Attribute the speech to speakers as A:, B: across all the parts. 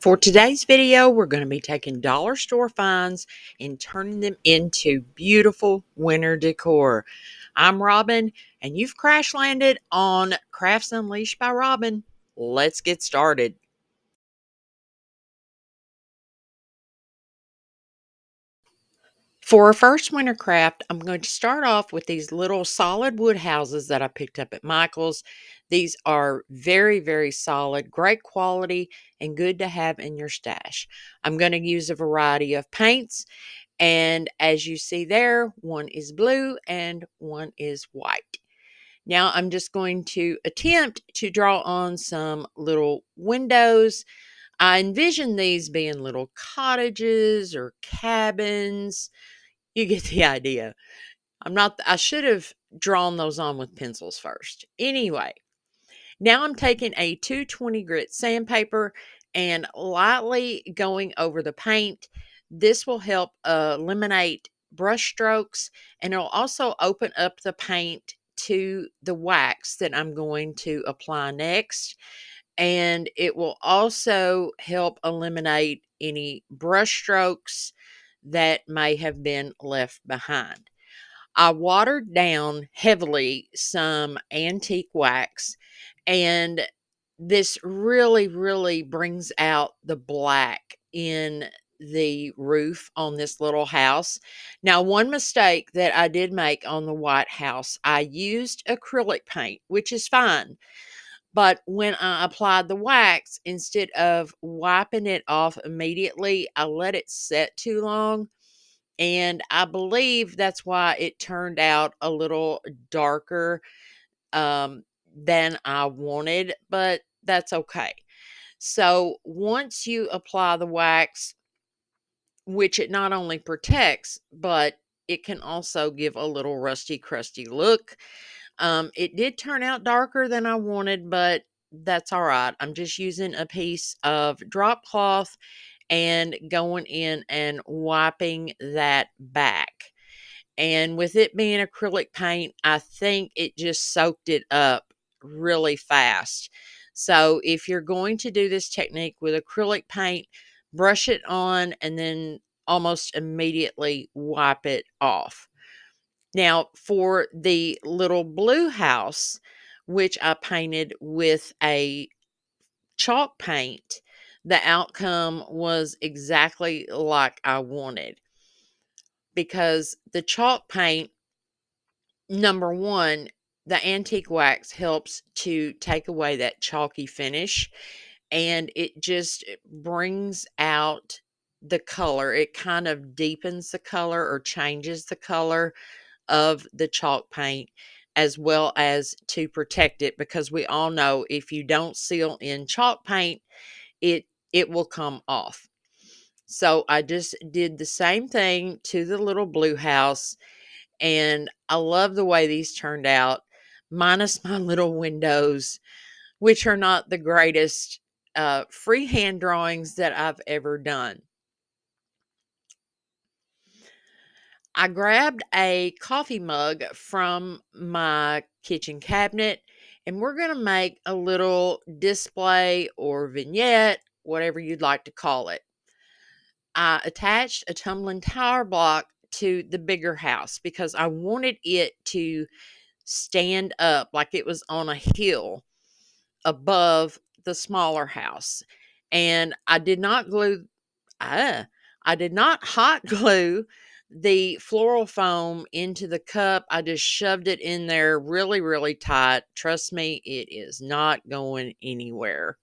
A: For today's video, we're going to be taking dollar store finds and turning them into beautiful winter decor. I'm Robin, and you've crash landed on Crafts Unleashed by Robin. Let's get started. For our first winter craft, I'm going to start off with these little solid wood houses that I picked up at Michael's. These are very, very solid, great quality, and good to have in your stash. I'm going to use a variety of paints. And as you see there, one is blue and one is white. Now I'm just going to attempt to draw on some little windows. I envision these being little cottages or cabins. You get the idea. I should have drawn those on with pencils first. Anyway, now I'm taking a 220 grit sandpaper and lightly going over the paint. This will help eliminate brush strokes, and it'll also open up the paint to the wax that I'm going to apply next. And it will also help eliminate any brush strokes that may have been left behind. I watered down heavily some antique wax, and this really, really brings out the black in the roof on this little house. Now, one mistake that I did make on the white house, I used acrylic paint, which is fine. But when I applied the wax, instead of wiping it off immediately, I let it set too long. And I believe that's why it turned out a little darker than I wanted, but that's okay. So once you apply the wax, which it not only protects, but it can also give a little rusty, crusty look. It did turn out darker than I wanted, but that's all right. I'm just using a piece of drop cloth and going in and wiping that back. And with it being acrylic paint, I think it just soaked it up really fast. So if you're going to do this technique with acrylic paint, brush it on and then almost immediately wipe it off. Now, for the little blue house, which I painted with a chalk paint, the outcome was exactly like I wanted, because the chalk paint, number one, the antique wax helps to take away that chalky finish, and it just brings out the color. It kind of deepens the color or changes the color of the chalk paint, as well as to protect it, because we all know if you don't seal in chalk paint, it will come off. So I just did the same thing to the little blue house, and I love the way these turned out, minus my little windows, which are not the greatest freehand drawings that I've ever done. I grabbed a coffee mug from my kitchen cabinet, and we're going to make a little display or vignette, whatever you'd like to call it. I attached a tumbling tower block to the bigger house because I wanted it to stand up like it was on a hill above the smaller house. And I did not hot glue the floral foam into the cup. I just shoved it in there really, really tight. Trust me, it is not going anywhere.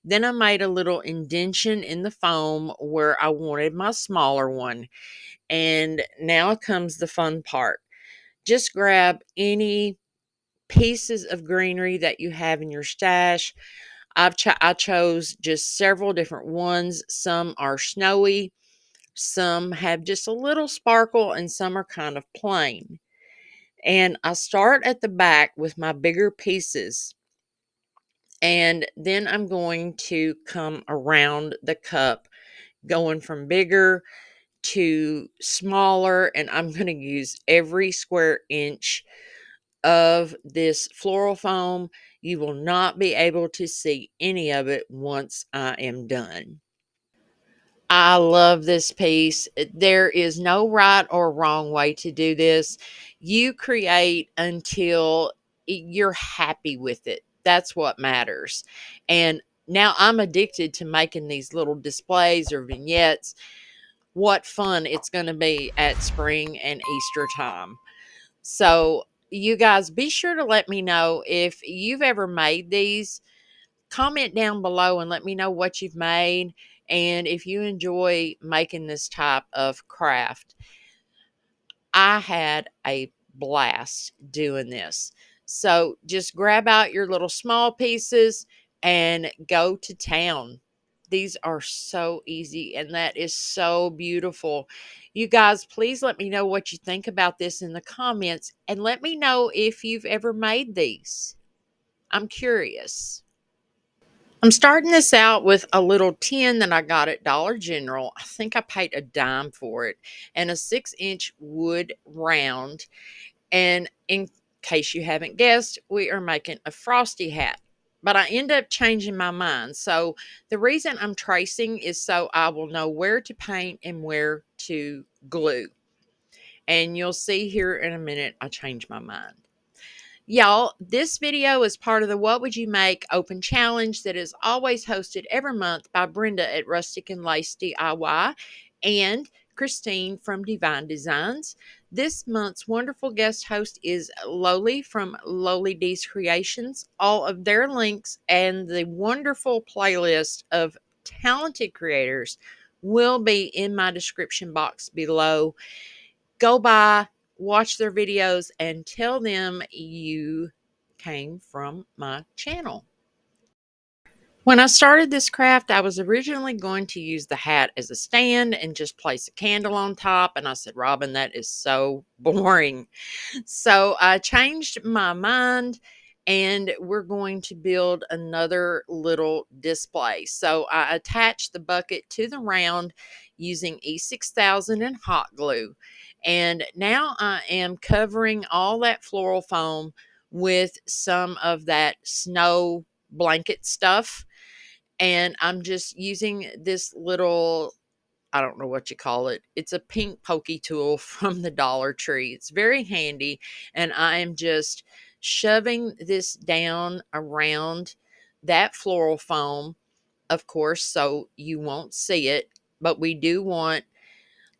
A: Then I made a little indentation in the foam where I wanted my smaller one. And now comes the fun part. Just grab any pieces of greenery that you have in your stash. I chose just several different ones. Some are snowy, some have just a little sparkle, and some are kind of plain. And I start at the back with my bigger pieces, and then I'm going to come around the cup, going from bigger to smaller, and I'm going to use every square inch of this floral foam. You will not be able to see any of it once I am done. I love this piece. There is no right or wrong way to do this. You create until you're happy with it. That's what matters. And now I'm addicted to making these little displays or vignettes. What fun it's going to be at spring and Easter time. So, you guys be sure to let me know if you've ever made these. Comment down below and let me know what you've made and if you enjoy making this type of craft. I had a blast doing this. So just grab out your little small pieces and go to town. These are so easy and that is so beautiful. You guys, please let me know what you think about this in the comments and let me know if you've ever made these. I'm curious. I'm starting this out with a little tin that I got at Dollar General. I think I paid a dime for it, and a 6-inch wood round. And in case you haven't guessed, we are making a frosty hat. But I end up changing my mind. So the reason I'm tracing is so I will know where to paint and where to glue. And you'll see here in a minute, I change my mind. Y'all, this video is part of the What Would You Make Open Challenge that is always hosted every month by Brenda at Rustic and Lace DIY and Christine from Divine Designs. This month's wonderful guest host is Loli from Loli D's Creations. All of their links and the wonderful playlist of talented creators will be in my description box below. Go by, watch their videos, and tell them you came from my channel. When I started this craft, I was originally going to use the hat as a stand and just place a candle on top. And I said, Robin, that is so boring. So I changed my mind and we're going to build another little display. So I attached the bucket to the round using E6000 and hot glue. And now I am covering all that floral foam with some of that snow blanket stuff. And I'm just using this little, I don't know what you call it. It's a pink pokey tool from the Dollar Tree. It's very handy. And I am just shoving this down around that floral foam, of course, so you won't see it. But we do want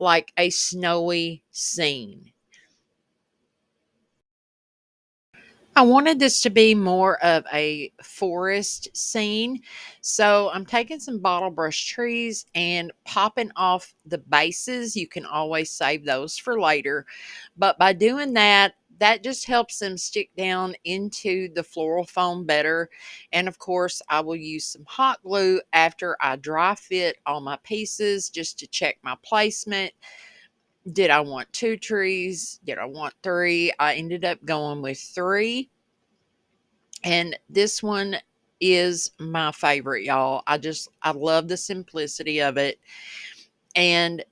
A: like a snowy scene. I wanted this to be more of a forest scene. So I'm taking some bottle brush trees and popping off the bases. You can always save those for later. But by doing that, that just helps them stick down into the floral foam better. And of course, I will use some hot glue after I dry fit all my pieces just to check my placement. Did I want 2 trees? Did I want 3? I ended up going with 3, and this one is my favorite, y'all. I love the simplicity of it. And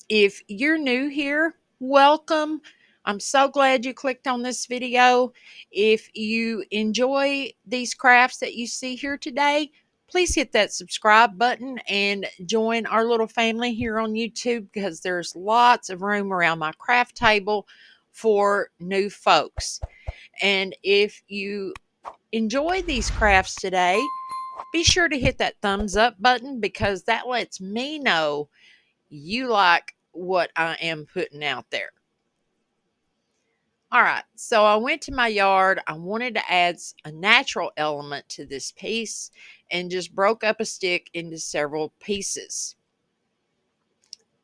A: if you're new here, welcome. I'm so glad you clicked on this video. If you enjoy these crafts that you see here today, please hit that subscribe button and join our little family here on YouTube, because there's lots of room around my craft table for new folks. And if you enjoy these crafts today, be sure to hit that thumbs up button, because that lets me know you like what I am putting out there. All right, so I went to my yard. I wanted to add a natural element to this piece and just broke up a stick into several pieces.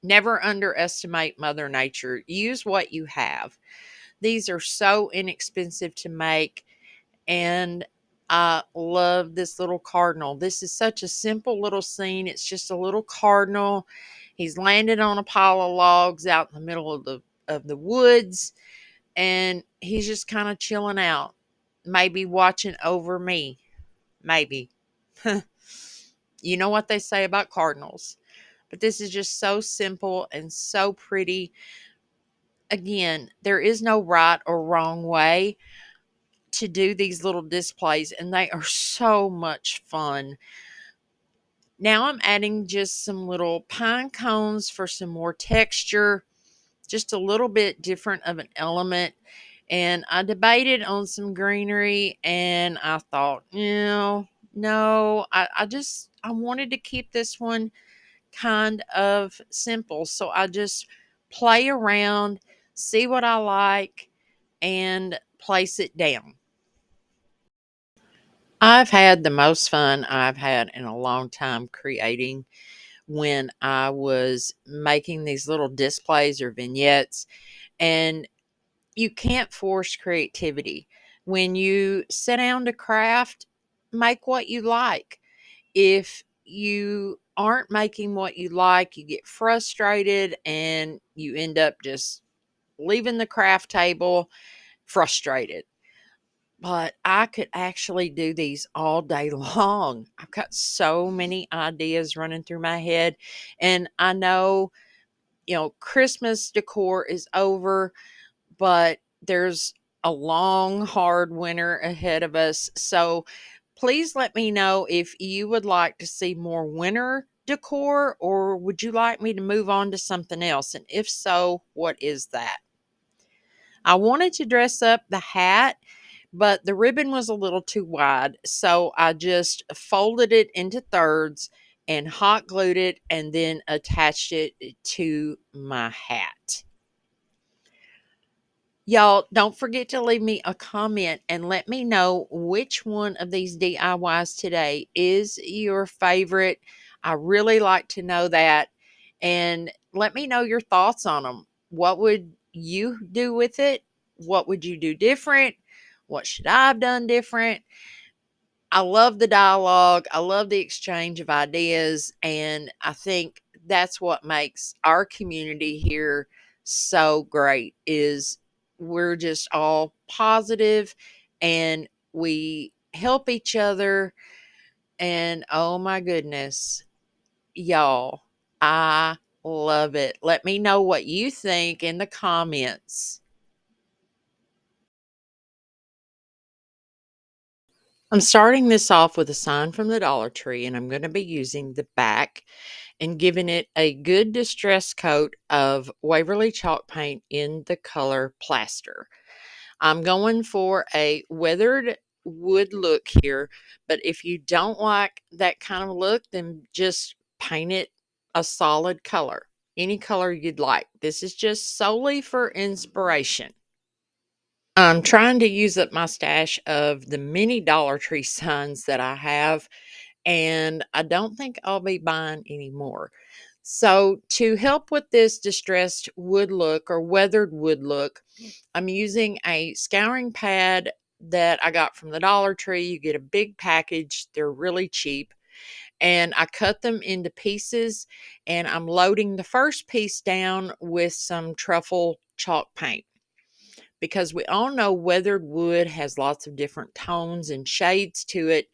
A: Never underestimate Mother Nature. Use what you have. These are so inexpensive to make, and I love this little cardinal. This is such a simple little scene. It's just a little cardinal. He's landed on a pile of logs out in the middle of the woods, and he's just kind of chilling out, maybe watching over me. Maybe. You know what they say about cardinals. But this is just so simple and so pretty. Again, there is no right or wrong way to do these little displays, and they are so much fun. Now I'm adding just some little pine cones for some more texture, just a little bit different of an element. And I debated on some greenery, and I thought, no, I wanted to keep this one kind of simple. So I just play around, see what I like, and place it down. I've had the most fun I've had in a long time creating when I was making these little displays or vignettes. And you can't force creativity. When you sit down to craft, make what you like. If you aren't making what you like, you get frustrated and you end up just leaving the craft table frustrated. But I could actually do these all day long. I've got so many ideas running through my head. And I know, Christmas decor is over, but there's a long, hard winter ahead of us. So please let me know if you would like to see more winter decor, or would you like me to move on to something else? And if so, what is that? I wanted to dress up the hat, but the ribbon was a little too wide. So I just folded it into thirds and hot glued it and then attached it to my hat. Y'all, don't forget to leave me a comment and let me know which one of these DIYs today is your favorite. I really like to know that. And let me know your thoughts on them. What would you do with it? What would you do different? What should I have done different? I love the dialogue. I love the exchange of ideas. And I think that's what makes our community here so great is we're just all positive and we help each other. And oh my goodness, y'all, I love it. Let me know what you think in the comments. I'm starting this off with a sign from the Dollar Tree, and I'm going to be using the back and giving it a good distress coat of Waverly chalk paint in the color plaster. I'm going for a weathered wood look here, but if you don't like that kind of look, then just paint it a solid color, any color you'd like. This is just solely for inspiration. I'm trying to use up my stash of the mini Dollar Tree signs that I have, and I don't think I'll be buying any more. So, to help with this distressed wood look or weathered wood look, I'm using a scouring pad that I got from the Dollar Tree. You get a big package, they're really cheap. And I cut them into pieces, and I'm loading the first piece down with some truffle chalk paint because we all know weathered wood has lots of different tones and shades to it.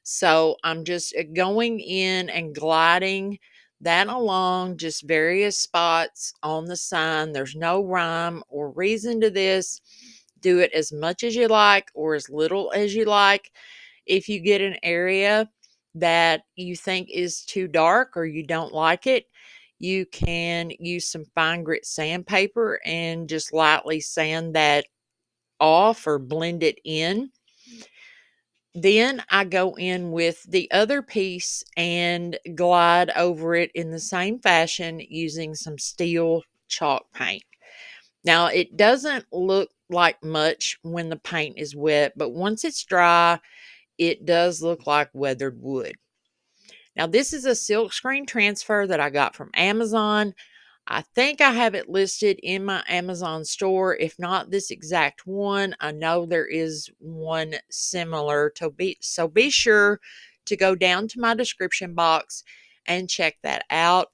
A: So I'm just going in and gliding that along just various spots on the sign. There's no rhyme or reason to this. Do it as much as you like or as little as you like. If you get an area that you think is too dark or you don't like it, you can use some fine grit sandpaper and just lightly sand that off or blend it in. Then I go in with the other piece and glide over it in the same fashion using some steel chalk paint. Now, it doesn't look like much when the paint is wet, but once it's dry, it does look like weathered wood. Now, this is a silk screen transfer that I got from Amazon. I think I have it listed in my Amazon store. If not this exact one, I know there is one similar. So be sure to go down to my description box and check that out.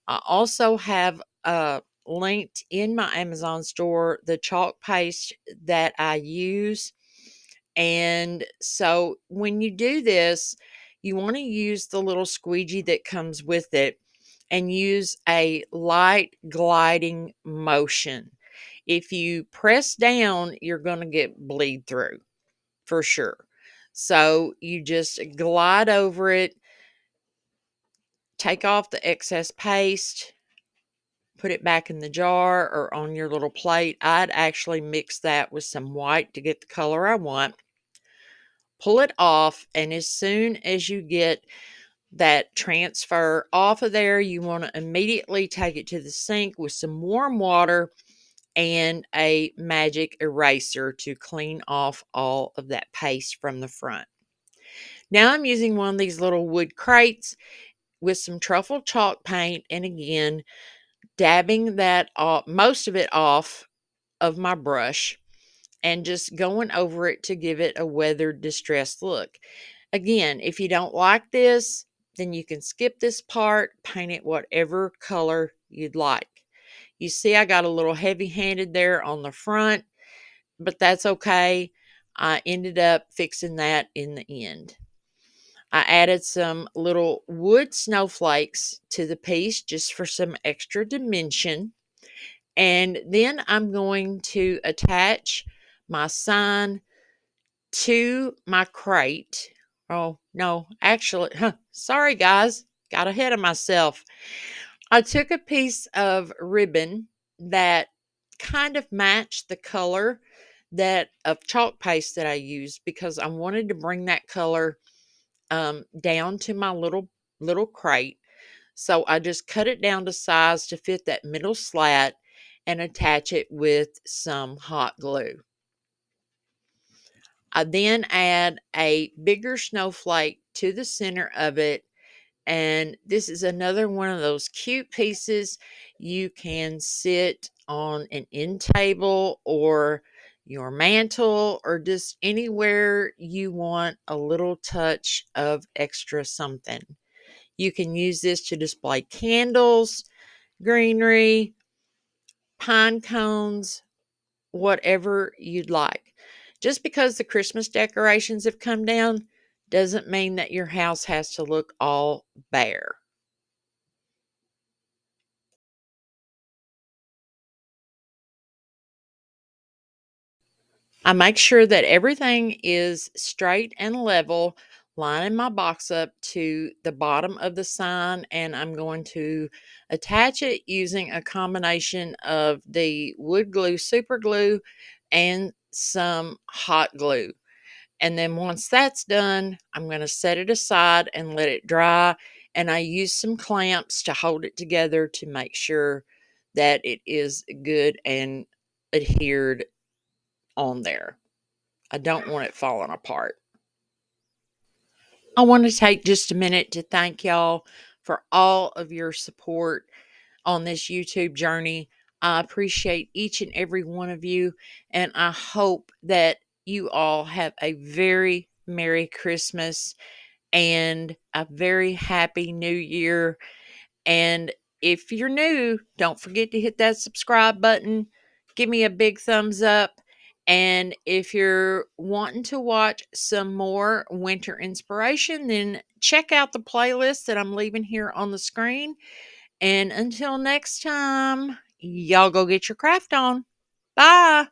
A: I also have linked in my Amazon store the chalk paste that I use. And so when you do this, you want to use the little squeegee that comes with it and use a light gliding motion. If you press down, you're going to get bleed through for sure. So you just glide over it, take off the excess paste, put it back in the jar or on your little plate. I'd actually mix that with some white to get the color I want. Pull it off, and as soon as you get that transfer off of there, you want to immediately take it to the sink with some warm water and a magic eraser to clean off all of that paste from the front. Now I'm using one of these little wood crates with some truffle chalk paint, and again, dabbing that off, most of it off of my brush, and just going over it to give it a weathered, distressed look. Again, if you don't like this, then you can skip this part, paint it whatever color you'd like. You see I got a little heavy-handed there on the front, but that's okay. I ended up fixing that in the end. I added some little wood snowflakes to the piece just for some extra dimension. And then I'm going to attach my sign to my crate. Oh, no, actually, sorry guys, got ahead of myself. I took a piece of ribbon that kind of matched the color that of chalk paste that I used because I wanted to bring that color down to my little crate. So I just cut it down to size to fit that middle slat and attach it with some hot glue. I then add a bigger snowflake to the center of it. And this is another one of those cute pieces you can sit on an end table or your mantle or just anywhere you want a little touch of extra something. You can use this to display candles, greenery, pine cones, whatever you'd like. Just because the Christmas decorations have come down doesn't mean that your house has to look all bare. I make sure that everything is straight and level, lining my box up to the bottom of the sign, and I'm going to attach it using a combination of the wood glue, super glue, and some hot glue. And then once that's done, I'm going to set it aside and let it dry. And I use some clamps to hold it together to make sure that it is good and adhered on there. I don't want it falling apart. I want to take just a minute to thank y'all for all of your support on this YouTube journey. I appreciate each and every one of you, and I hope that you all have a very Merry Christmas and a very Happy New Year. And if you're new, don't forget to hit that subscribe button. Give me a big thumbs up. And if you're wanting to watch some more winter inspiration, then check out the playlist that I'm leaving here on the screen. And until next time, y'all go get your craft on. Bye.